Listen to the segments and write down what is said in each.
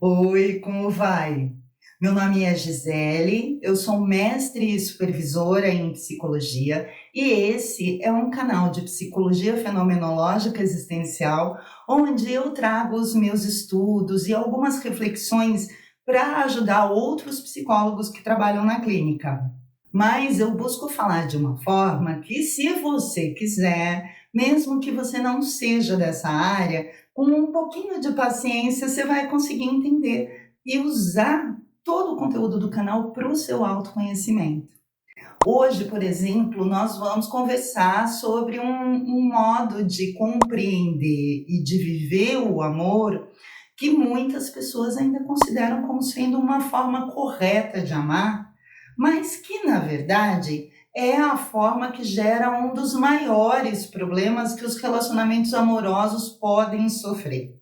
Oi, como vai? Meu nome é Gisele, eu sou mestre e supervisora em psicologia e esse é um canal de psicologia fenomenológica existencial onde eu trago os meus estudos e algumas reflexões para ajudar outros psicólogos que trabalham na clínica. Mas eu busco falar de uma forma que, se você quiser, mesmo que você não seja dessa área, com um pouquinho de paciência, você vai conseguir entender e usar todo o conteúdo do canal para o seu autoconhecimento. Hoje, por exemplo, nós vamos conversar sobre um modo de compreender e de viver o amor que muitas pessoas ainda consideram como sendo uma forma correta de amar, mas que, na verdade, é a forma que gera um dos maiores problemas que os relacionamentos amorosos podem sofrer.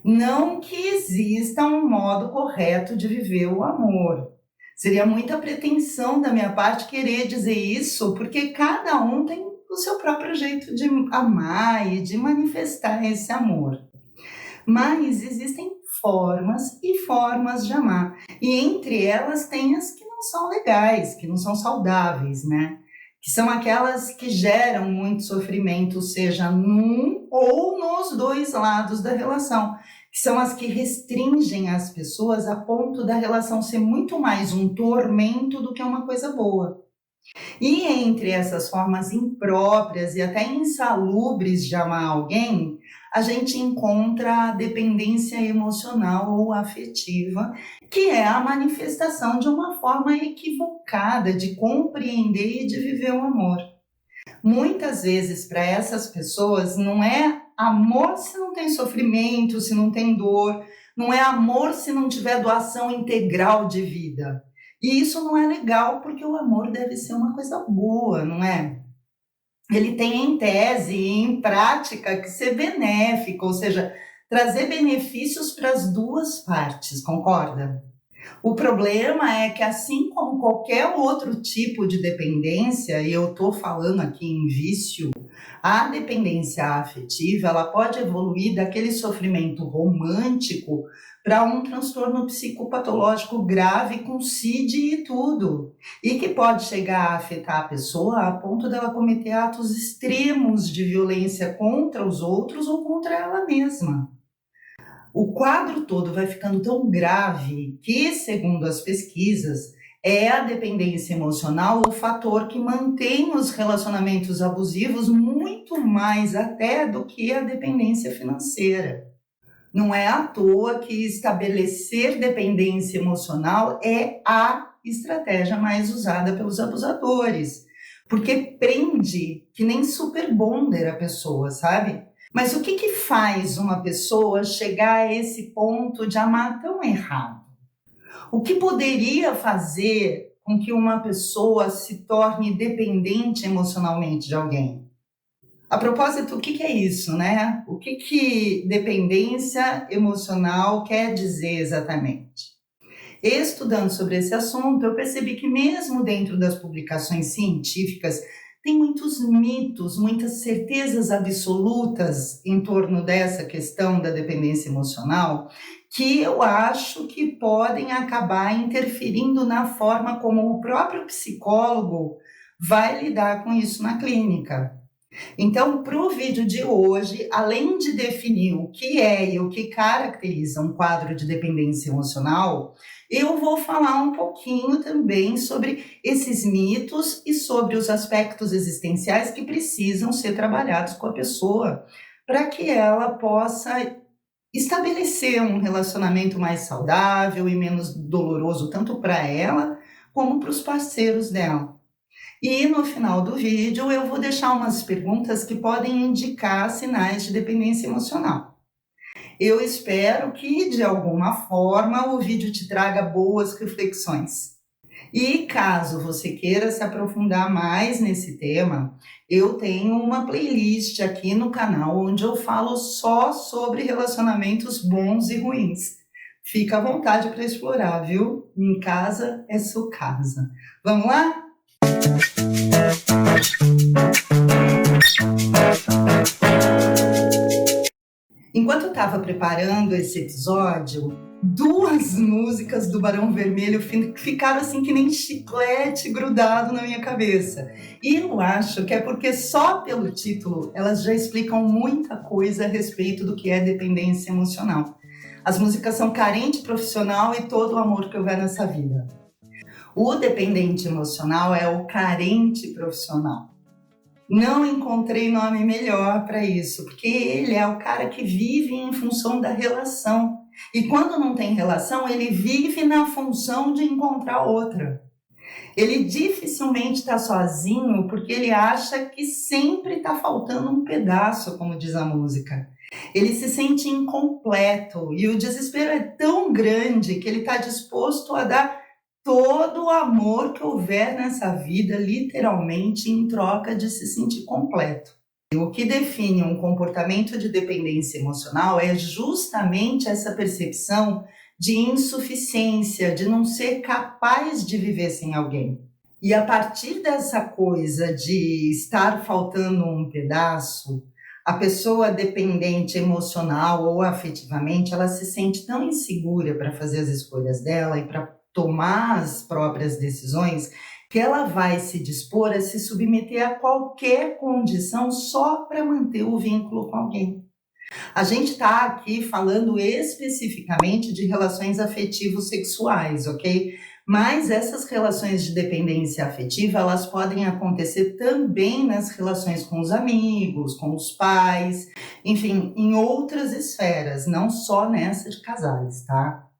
Não que exista um modo correto de viver o amor. Seria muita pretensão da minha parte querer dizer isso, porque cada um tem o seu próprio jeito de amar e de manifestar esse amor. Mas existem formas e formas de amar. E entre elas tem as que não são legais, que não são saudáveis, né? Que são aquelas que geram muito sofrimento, seja num ou nos dois lados da relação. Que são as que restringem as pessoas a ponto da relação ser muito mais um tormento do que uma coisa boa. E entre essas formas impróprias e até insalubres de amar alguém, a gente encontra a dependência emocional ou afetiva, que é a manifestação de uma forma equivocada de compreender e de viver o amor. Muitas vezes, para essas pessoas, não é amor se não tem sofrimento, se não tem dor, não é amor se não tiver doação integral de vida. E isso não é legal, porque o amor deve ser uma coisa boa, não é? Ele tem em tese e em prática que ser benéfico, ou seja, trazer benefícios para as duas partes, concorda? O problema é que, assim como qualquer outro tipo de dependência, e eu estou falando aqui em vício, a dependência afetiva ela pode evoluir daquele sofrimento romântico para um transtorno psicopatológico grave com CID e tudo, e que pode chegar a afetar a pessoa a ponto dela cometer atos extremos de violência contra os outros ou contra ela mesma. O quadro todo vai ficando tão grave que, segundo as pesquisas, é a dependência emocional o fator que mantém os relacionamentos abusivos muito mais até do que a dependência financeira. Não é à toa que estabelecer dependência emocional é a estratégia mais usada pelos abusadores, porque prende que nem super bonder a pessoa, sabe? Mas o que faz uma pessoa chegar a esse ponto de amar tão errado? O que poderia fazer com que uma pessoa se torne dependente emocionalmente de alguém? A propósito, o que é isso, né? O que dependência emocional quer dizer exatamente? Estudando sobre esse assunto, eu percebi que mesmo dentro das publicações científicas, tem muitos mitos, muitas certezas absolutas em torno dessa questão da dependência emocional, que eu acho que podem acabar interferindo na forma como o próprio psicólogo vai lidar com isso na clínica. Então, para o vídeo de hoje, além de definir o que é e o que caracteriza um quadro de dependência emocional, eu vou falar um pouquinho também sobre esses mitos e sobre os aspectos existenciais que precisam ser trabalhados com a pessoa para que ela possa estabelecer um relacionamento mais saudável e menos doloroso, tanto para ela como para os parceiros dela. E no final do vídeo eu vou deixar umas perguntas que podem indicar sinais de dependência emocional. Eu espero que, de alguma forma, o vídeo te traga boas reflexões. E caso você queira se aprofundar mais nesse tema, eu tenho uma playlist aqui no canal onde eu falo só sobre relacionamentos bons e ruins. Fica à vontade para explorar, viu? Em casa é sua casa. Vamos lá? Enquanto eu estava preparando esse episódio, duas músicas do Barão Vermelho ficaram assim que nem chiclete grudado na minha cabeça. E eu acho que é porque só pelo título elas já explicam muita coisa a respeito do que é dependência emocional. As músicas são Carente Profissional e Todo o Amor que Houver Nessa Vida. O dependente emocional é o carente profissional. Não encontrei nome melhor para isso, porque ele é o cara que vive em função da relação. E quando não tem relação, ele vive na função de encontrar outra. Ele dificilmente está sozinho porque ele acha que sempre está faltando um pedaço, como diz a música. Ele se sente incompleto e o desespero é tão grande que ele está disposto a dar todo o amor que houver nessa vida, literalmente, em troca de se sentir completo. O que define um comportamento de dependência emocional é justamente essa percepção de insuficiência, de não ser capaz de viver sem alguém. E a partir dessa coisa de estar faltando um pedaço, a pessoa dependente emocional ou afetivamente, ela se sente tão insegura para fazer as escolhas dela e para tomar as próprias decisões, que ela vai se dispor a se submeter a qualquer condição só para manter o vínculo com alguém. A gente está aqui falando especificamente de relações afetivos sexuais, ok? Mas essas relações de dependência afetiva, elas podem acontecer também nas relações com os amigos, com os pais, enfim, em outras esferas, não só nessa de casais, tá?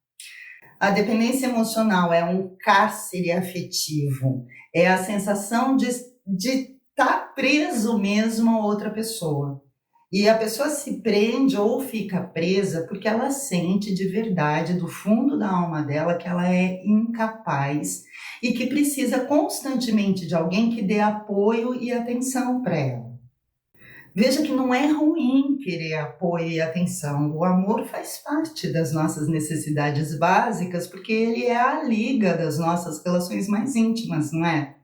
A dependência emocional é um cárcere afetivo, é a sensação de estar preso mesmo a outra pessoa. E a pessoa se prende ou fica presa porque ela sente de verdade, do fundo da alma dela, que ela é incapaz e que precisa constantemente de alguém que dê apoio e atenção para ela. Veja que não é ruim querer apoio e atenção. O amor faz parte das nossas necessidades básicas, porque ele é a liga das nossas relações mais íntimas, não é?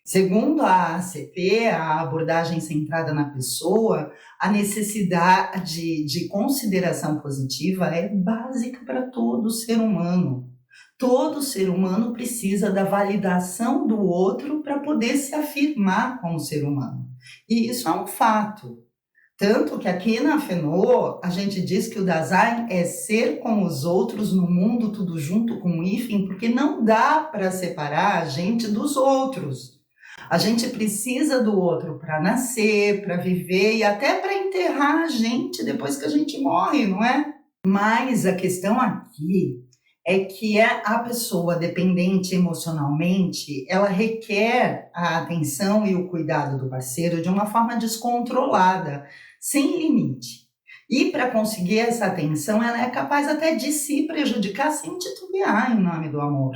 Segundo a ACP, a abordagem centrada na pessoa, a necessidade de consideração positiva é básica para todo ser humano. Todo ser humano precisa da validação do outro para poder se afirmar como ser humano. E isso é um fato. Tanto que aqui na FENO, a gente diz que o Dasein é ser como os outros no mundo, tudo junto com o hífen, porque não dá para separar a gente dos outros. A gente precisa do outro para nascer, para viver e até para enterrar a gente depois que a gente morre, não é? Mas a questão aqui é que a pessoa dependente emocionalmente, ela requer a atenção e o cuidado do parceiro de uma forma descontrolada, sem limite. E para conseguir essa atenção, ela é capaz até de se prejudicar sem titubear em nome do amor.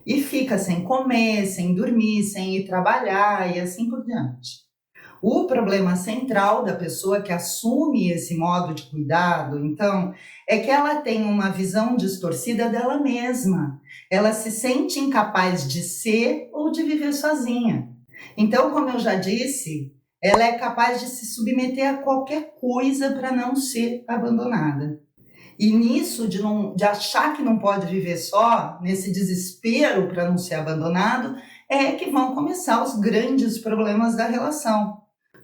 E fica sem comer, sem dormir, sem ir trabalhar e assim por diante. O problema central da pessoa que assume esse modo de cuidado, então, é que ela tem uma visão distorcida dela mesma. Ela se sente incapaz de ser ou de viver sozinha. Então, como eu já disse, ela é capaz de se submeter a qualquer coisa para não ser abandonada. E nisso de achar que não pode viver só, nesse desespero para não ser abandonado, é que vão começar os grandes problemas da relação.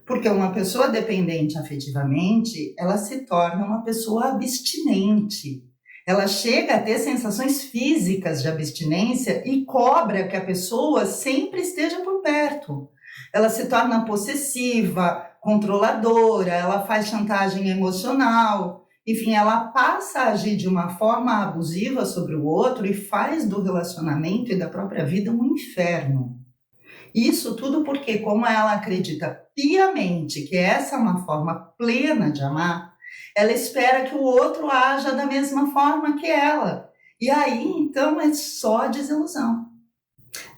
Porque uma pessoa dependente afetivamente, ela se torna uma pessoa abstinente. Ela chega a ter sensações físicas de abstinência e cobra que a pessoa sempre esteja por perto. Ela se torna possessiva, controladora, ela faz chantagem emocional. Enfim, ela passa a agir de uma forma abusiva sobre o outro e faz do relacionamento e da própria vida um inferno. Isso tudo porque, como ela acredita piamente que essa é uma forma plena de amar, ela espera que o outro haja da mesma forma que ela. E aí, então, é só desilusão.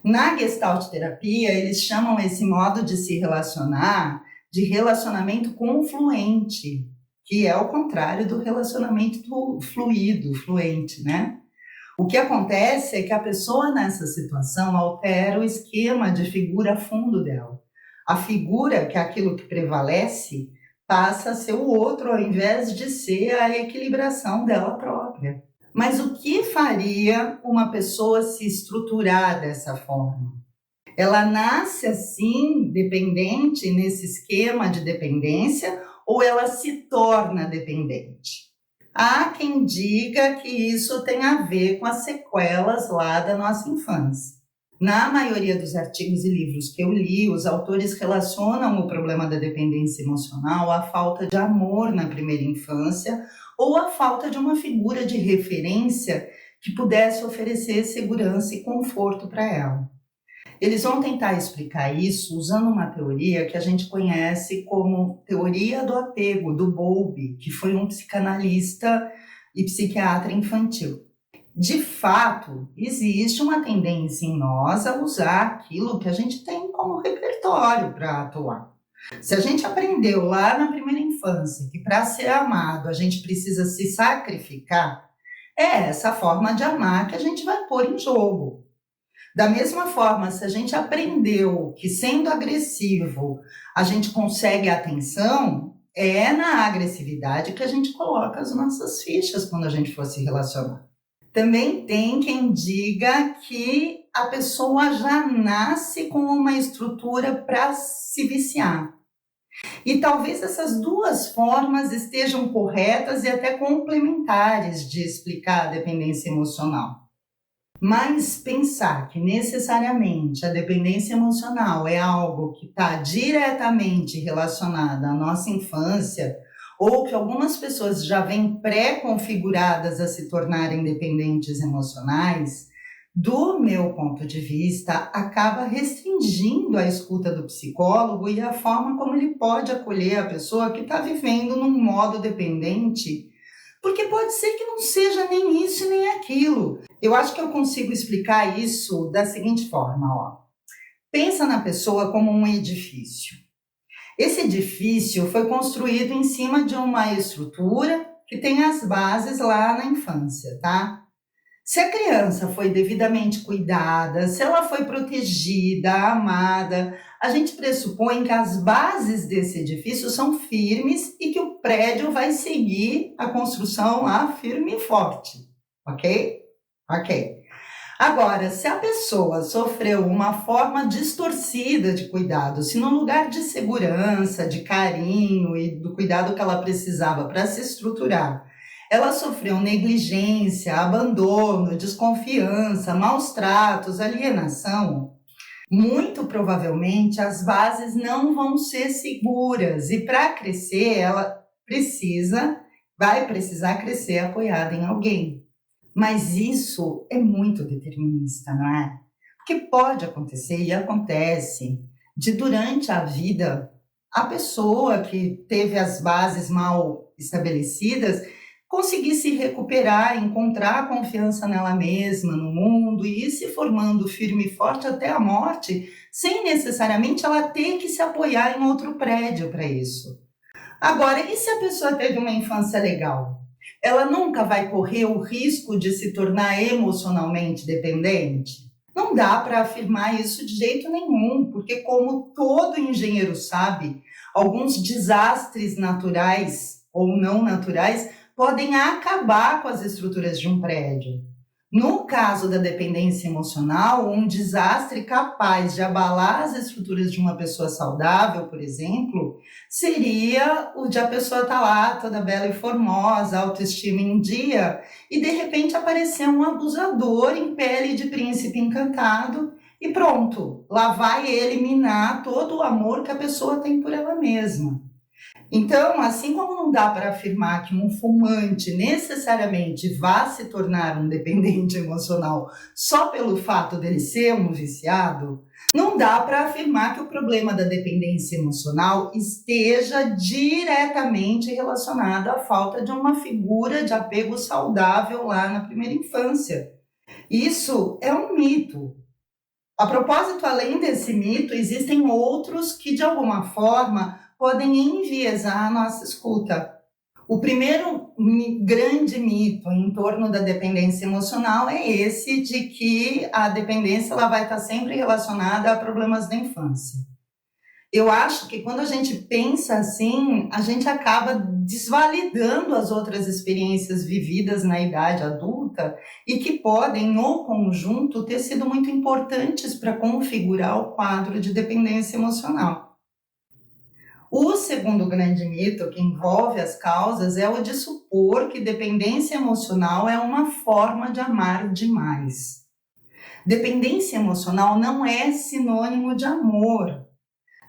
Na Gestalt terapia, eles chamam esse modo de se relacionar de relacionamento confluente, que é o contrário do relacionamento fluido, fluente, né? O que acontece é que a pessoa nessa situação altera o esquema de figura fundo dela. A figura, que é aquilo que prevalece, passa a ser o outro, ao invés de ser a equilibração dela própria. Mas o que faria uma pessoa se estruturar dessa forma? Ela nasce assim, dependente, nesse esquema de dependência, ou ela se torna dependente? Há quem diga que isso tem a ver com as sequelas lá da nossa infância. Na maioria dos artigos e livros que eu li, os autores relacionam o problema da dependência emocional à falta de amor na primeira infância ou à falta de uma figura de referência que pudesse oferecer segurança e conforto para ela. Eles vão tentar explicar isso usando uma teoria que a gente conhece como teoria do apego, do Bowlby, que foi um psicanalista e psiquiatra infantil. De fato, existe uma tendência em nós a usar aquilo que a gente tem como repertório para atuar. Se a gente aprendeu lá na primeira infância que para ser amado a gente precisa se sacrificar, é essa forma de amar que a gente vai pôr em jogo. Da mesma forma, se a gente aprendeu que sendo agressivo a gente consegue a atenção, é na agressividade que a gente coloca as nossas fichas quando a gente for se relacionar. Também tem quem diga que a pessoa já nasce com uma estrutura para se viciar. E talvez essas duas formas estejam corretas e até complementares de explicar a dependência emocional. Mas pensar que necessariamente a dependência emocional é algo que está diretamente relacionado à nossa infância, ou que algumas pessoas já vêm pré-configuradas a se tornarem dependentes emocionais, do meu ponto de vista, acaba restringindo a escuta do psicólogo e a forma como ele pode acolher a pessoa que está vivendo num modo dependente, porque pode ser que não seja nem isso nem aquilo. Eu acho que eu consigo explicar isso da seguinte forma, ó. Pensa na pessoa como um edifício. Esse edifício foi construído em cima de uma estrutura que tem as bases lá na infância, tá? Se a criança foi devidamente cuidada, se ela foi protegida, amada, a gente pressupõe que as bases desse edifício são firmes e que o prédio vai seguir a construção lá firme e forte, ok? Ok. Agora, se a pessoa sofreu uma forma distorcida de cuidado, se no lugar de segurança, de carinho e do cuidado que ela precisava para se estruturar, ela sofreu negligência, abandono, desconfiança, maus tratos, alienação, muito provavelmente as bases não vão ser seguras e para crescer ela vai precisar crescer apoiada em alguém. Mas isso é muito determinista, não é? Porque pode acontecer e acontece de durante a vida a pessoa que teve as bases mal estabelecidas conseguir se recuperar, encontrar confiança nela mesma, no mundo e ir se formando firme e forte até a morte, sem necessariamente ela ter que se apoiar em outro prédio para isso. Agora, e se a pessoa teve uma infância legal? Ela nunca vai correr o risco de se tornar emocionalmente dependente? Não dá para afirmar isso de jeito nenhum, porque como todo engenheiro sabe, alguns desastres naturais ou não naturais podem acabar com as estruturas de um prédio. No caso da dependência emocional, um desastre capaz de abalar as estruturas de uma pessoa saudável, por exemplo, seria o de a pessoa estar lá toda bela e formosa, autoestima em dia, e de repente aparecer um abusador em pele de príncipe encantado e pronto, lá vai ele minar todo o amor que a pessoa tem por ela mesma. Então, assim como não dá para afirmar que um fumante necessariamente vá se tornar um dependente emocional só pelo fato dele ser um viciado, não dá para afirmar que o problema da dependência emocional esteja diretamente relacionado à falta de uma figura de apego saudável lá na primeira infância. Isso é um mito. A propósito, além desse mito, existem outros que, de alguma forma, podem enviesar a nossa escuta. O primeiro grande mito em torno da dependência emocional é esse de que a dependência ela vai estar sempre relacionada a problemas da infância. Eu acho que quando a gente pensa assim, a gente acaba desvalidando as outras experiências vividas na idade adulta e que podem, no conjunto, ter sido muito importantes para configurar o quadro de dependência emocional. O segundo grande mito que envolve as causas é o de supor que dependência emocional é uma forma de amar demais. Dependência emocional não é sinônimo de amor.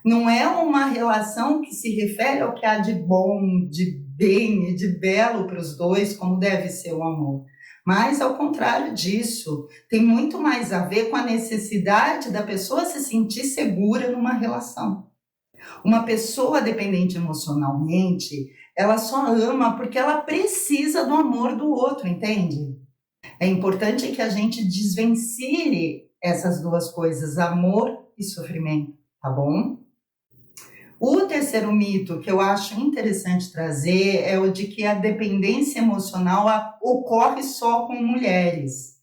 Não é uma relação que se refere ao que há de bom, de bem e de belo para os dois, como deve ser o amor. Mas, ao contrário disso, tem muito mais a ver com a necessidade da pessoa se sentir segura numa relação. Uma pessoa dependente emocionalmente, ela só ama porque ela precisa do amor do outro, entende? É importante que a gente desvencilhe essas duas coisas, amor e sofrimento, tá bom? O terceiro mito que eu acho interessante trazer é o de que a dependência emocional ocorre só com mulheres.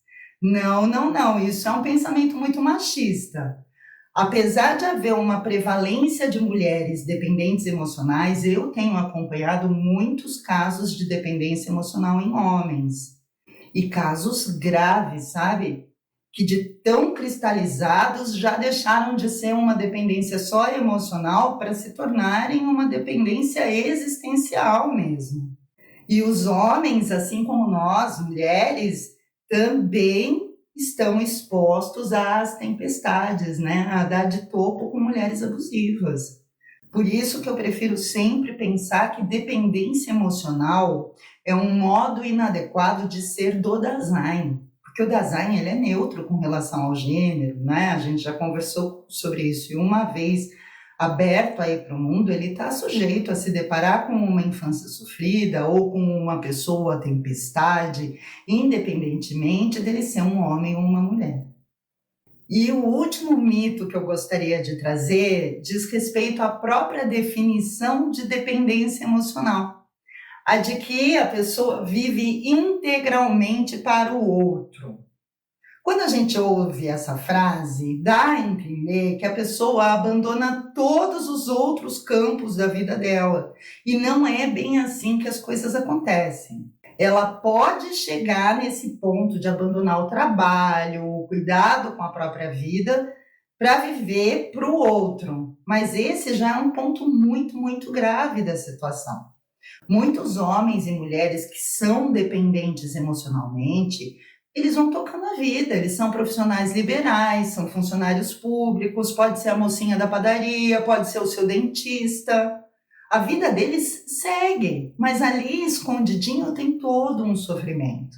Não, não, não, isso é um pensamento muito machista. Apesar de haver uma prevalência de mulheres dependentes emocionais, eu tenho acompanhado muitos casos de dependência emocional em homens. E casos graves, sabe? Que de tão cristalizados já deixaram de ser uma dependência só emocional para se tornarem uma dependência existencial mesmo. E os homens, assim como nós, mulheres, também estão expostos às tempestades, né? A dar de topo com mulheres abusivas. Por isso que eu prefiro sempre pensar que dependência emocional é um modo inadequado de ser do Dasein, porque o Dasein ele é neutro com relação ao gênero, né? A gente já conversou sobre isso, e uma vez aberto aí para o mundo, ele está sujeito a se deparar com uma infância sofrida ou com uma pessoa tempestade, independentemente dele ser um homem ou uma mulher. E o último mito que eu gostaria de trazer diz respeito à própria definição de dependência emocional, a de que a pessoa vive integralmente para o outro. Quando a gente ouve essa frase, dá a entender que a pessoa abandona todos os outros campos da vida dela. E não é bem assim que as coisas acontecem. Ela pode chegar nesse ponto de abandonar o trabalho, o cuidado com a própria vida, para viver para o outro. Mas esse já é um ponto muito, muito grave da situação. Muitos homens e mulheres que são dependentes emocionalmente, eles vão tocando a vida, eles são profissionais liberais, são funcionários públicos, pode ser a mocinha da padaria, pode ser o seu dentista. A vida deles segue, mas ali escondidinho tem todo um sofrimento.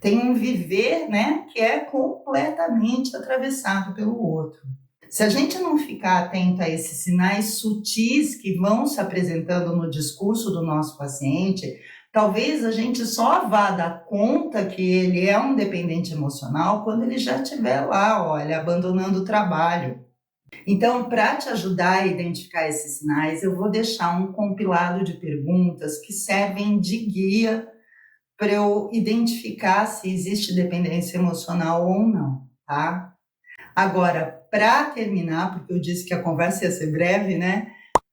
Tem um viver, né, que é completamente atravessado pelo outro. Se a gente não ficar atento a esses sinais sutis que vão se apresentando no discurso do nosso paciente, talvez a gente só vá dar conta que ele é um dependente emocional quando ele já estiver lá, olha, abandonando o trabalho. Então, para te ajudar a identificar esses sinais, eu vou deixar um compilado de perguntas que servem de guia para eu identificar se existe dependência emocional ou não, tá? Agora, para terminar, porque eu disse que a conversa ia ser breve, né?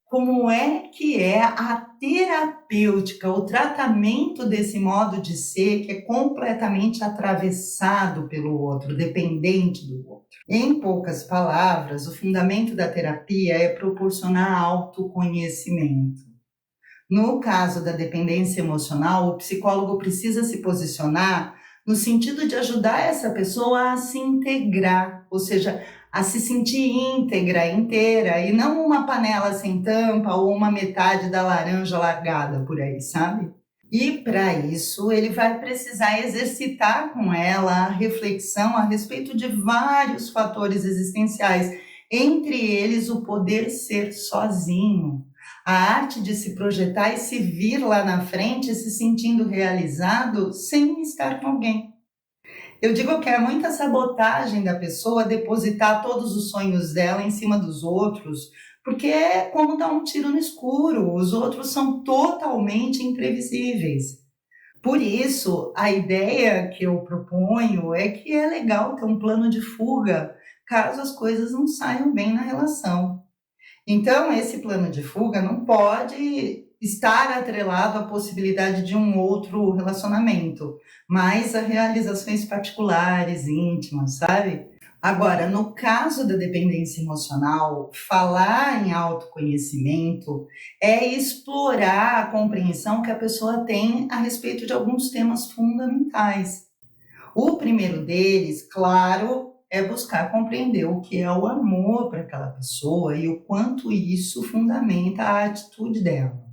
Como é que é a terapêutica, o tratamento desse modo de ser que é completamente atravessado pelo outro, dependente do outro? Em poucas palavras, o fundamento da terapia é proporcionar autoconhecimento. No caso da dependência emocional, o psicólogo precisa se posicionar no sentido de ajudar essa pessoa a se integrar, ou seja, a se sentir íntegra, inteira, e não uma panela sem tampa ou uma metade da laranja largada por aí, sabe? E para isso, ele vai precisar exercitar com ela a reflexão a respeito de vários fatores existenciais, entre eles o poder ser sozinho, a arte de se projetar e se vir lá na frente se sentindo realizado sem estar com alguém. Eu digo que é muita sabotagem da pessoa depositar todos os sonhos dela em cima dos outros, porque é como dar um tiro no escuro, os outros são totalmente imprevisíveis. Por isso, a ideia que eu proponho é que é legal ter um plano de fuga caso as coisas não saiam bem na relação. Então, esse plano de fuga não pode estar atrelado à possibilidade de um outro relacionamento, mas a realizações particulares, íntimas, sabe? Agora, no caso da dependência emocional, falar em autoconhecimento é explorar a compreensão que a pessoa tem a respeito de alguns temas fundamentais. O primeiro deles, claro, é buscar compreender o que é o amor para aquela pessoa e o quanto isso fundamenta a atitude dela.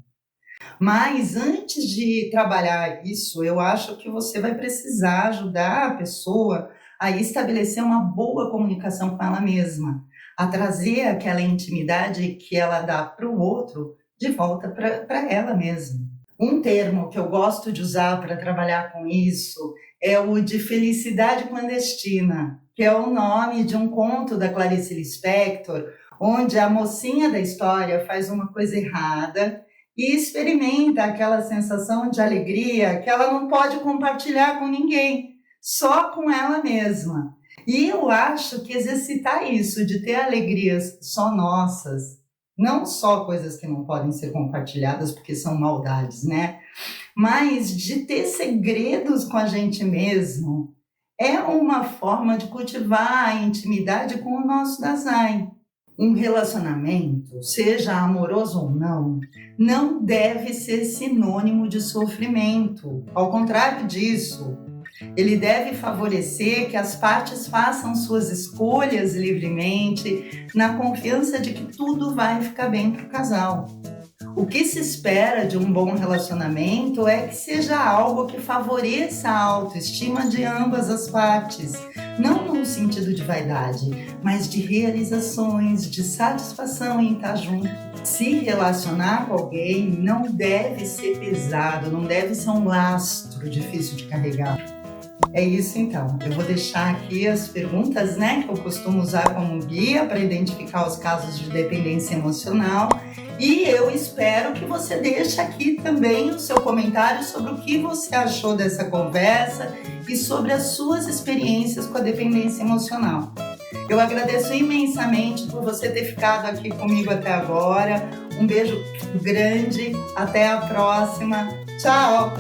Mas antes de trabalhar isso, eu acho que você vai precisar ajudar a pessoa a estabelecer uma boa comunicação com ela mesma, a trazer aquela intimidade que ela dá para o outro de volta para ela mesma. Um termo que eu gosto de usar para trabalhar com isso é o de felicidade clandestina, que é o nome de um conto da Clarice Lispector, onde a mocinha da história faz uma coisa errada e experimenta aquela sensação de alegria que ela não pode compartilhar com ninguém, só com ela mesma. E eu acho que exercitar isso, de ter alegrias só nossas, não só coisas que não podem ser compartilhadas porque são maldades, né? Mas de ter segredos com a gente mesmo, é uma forma de cultivar a intimidade com o nosso Dasein. Um relacionamento, seja amoroso ou não deve ser sinônimo de sofrimento. Ao contrário disso, ele deve favorecer que as partes façam suas escolhas livremente, na confiança de que tudo vai ficar bem para o casal. O que se espera de um bom relacionamento é que seja algo que favoreça a autoestima de ambas as partes, não no sentido de vaidade, mas de realizações, de satisfação em estar junto. Se relacionar com alguém não deve ser pesado, não deve ser um lastro difícil de carregar. É isso então, eu vou deixar aqui as perguntas, que eu costumo usar como guia para identificar os casos de dependência emocional, e eu espero que você deixe aqui também o seu comentário sobre o que você achou dessa conversa e sobre as suas experiências com a dependência emocional. Eu agradeço imensamente por você ter ficado aqui comigo até agora. Um beijo grande, até a próxima. Tchau!